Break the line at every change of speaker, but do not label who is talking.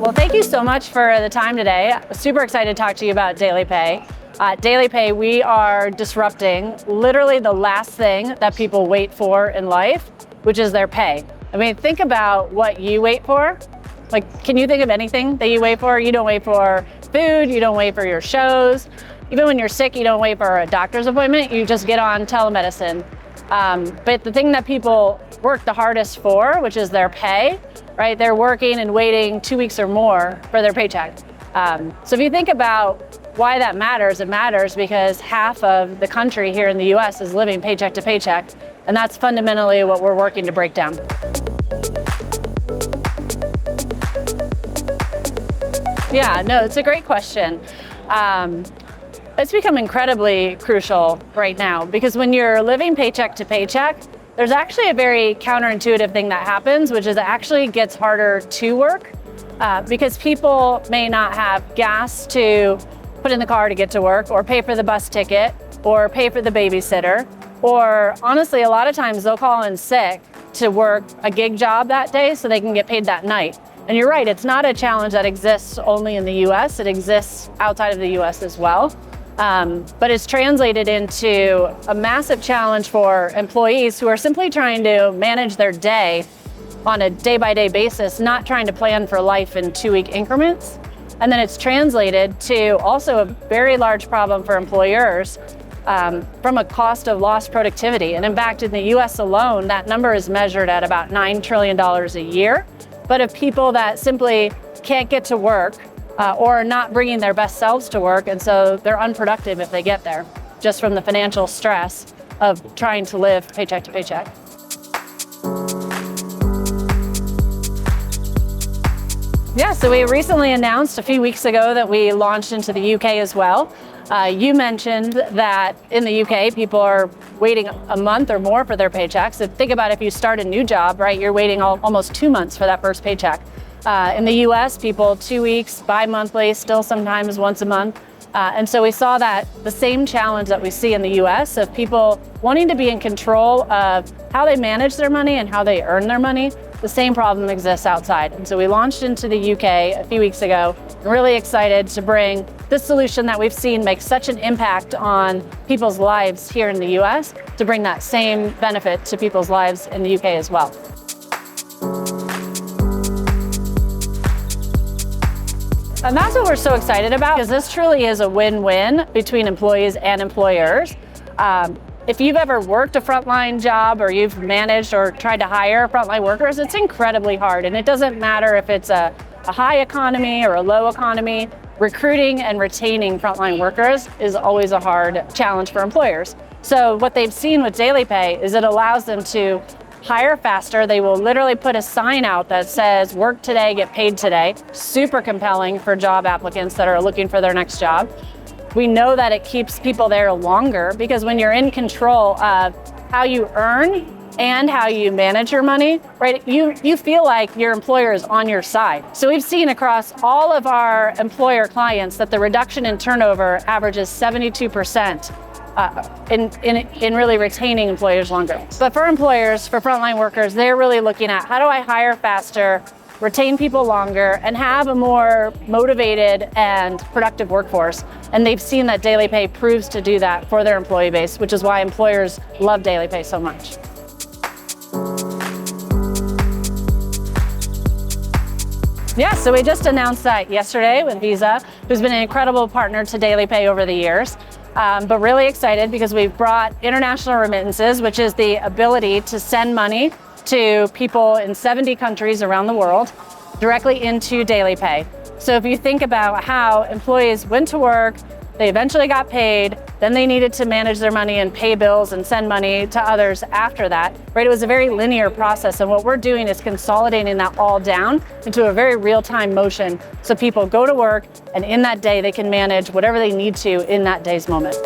Well, thank you so much for the time today. Super excited to talk to you about DailyPay. At DailyPay, we are disrupting literally the last thing that people wait for in life, which is their pay. I mean, think about what you wait for. Like, can you think of anything that you wait for? You don't wait for food, you don't wait for your shows. Even when you're sick, you don't wait for a doctor's appointment, you just get on telemedicine. But the thing that people work the hardest for, which is their pay, right? They're working and waiting 2 weeks or more for their paycheck. So if you think about why that matters, it matters because half of the country here in the US is living paycheck to paycheck. And that's fundamentally what we're working to break down. Yeah, no, it's a great question. It's become incredibly crucial right now because when you're living paycheck to paycheck, there's actually a very counterintuitive thing that happens, which is it actually gets harder to work because people may not have gas to put in the car to get to work or pay for the bus ticket or pay for the babysitter. Or honestly, a lot of times they'll call in sick to work a gig job that day so they can get paid that night. And you're right, it's not a challenge that exists only in the US, it exists outside of the US as well. But it's translated into a massive challenge for employees who are simply trying to manage their day on a day-by-day basis, not trying to plan for life in 2-week increments. And then it's translated to also a very large problem for employers from a cost of lost productivity. And in fact, in the US alone, that number is measured at about $9 trillion a year. But of people that simply can't get to work or are not bringing their best selves to work, and so they're unproductive if they get there, just from the financial stress of trying to live paycheck to paycheck. Yeah, so we recently announced a few weeks ago that we launched into the UK as well. You mentioned that in the UK, people are waiting a month or more for their paychecks. So think about if you start a new job, right? You're waiting almost 2 months for that first paycheck. In the US, people 2 weeks, bi-monthly, still sometimes once a month. And so we saw that the same challenge that we see in the US of people wanting to be in control of how they manage their money and how they earn their money. The same problem exists outside. And so we launched into the UK a few weeks ago. I'm really excited to bring this solution that we've seen make such an impact on people's lives here in the US to bring that same benefit to people's lives in the UK as well. And that's what we're so excited about because this truly is a win-win between employees and employers. If you've ever worked a frontline job or you've managed or tried to hire frontline workers, it's incredibly hard. And it doesn't matter if it's a high economy or a low economy, recruiting and retaining frontline workers is always a hard challenge for employers. So what they've seen with DailyPay is it allows them to hire faster. They will literally put a sign out that says, work today, get paid today. Super compelling for job applicants that are looking for their next job. We know that it keeps people there longer because when you're in control of how you earn and how you manage your money, right, you feel like your employer is on your side. So we've seen across all of our employer clients that the reduction in turnover averages 72%. In really retaining employers longer. But for employers, for frontline workers, they're really looking at how do I hire faster, retain people longer, and have a more motivated and productive workforce. And they've seen that DailyPay proves to do that for their employee base, which is why employers love DailyPay so much. Yeah, so we just announced that yesterday with Visa, who's been an incredible partner to DailyPay over the years. But really excited because we've brought international remittances, which is the ability to send money to people in 70 countries around the world directly into DailyPay. So if you think about how employees went to work, they eventually got paid, then they needed to manage their money and pay bills and send money to others after that, right? It was a very linear process. And what we're doing is consolidating that all down into a very real-time motion. So people go to work and in that day, they can manage whatever they need to in that day's moment.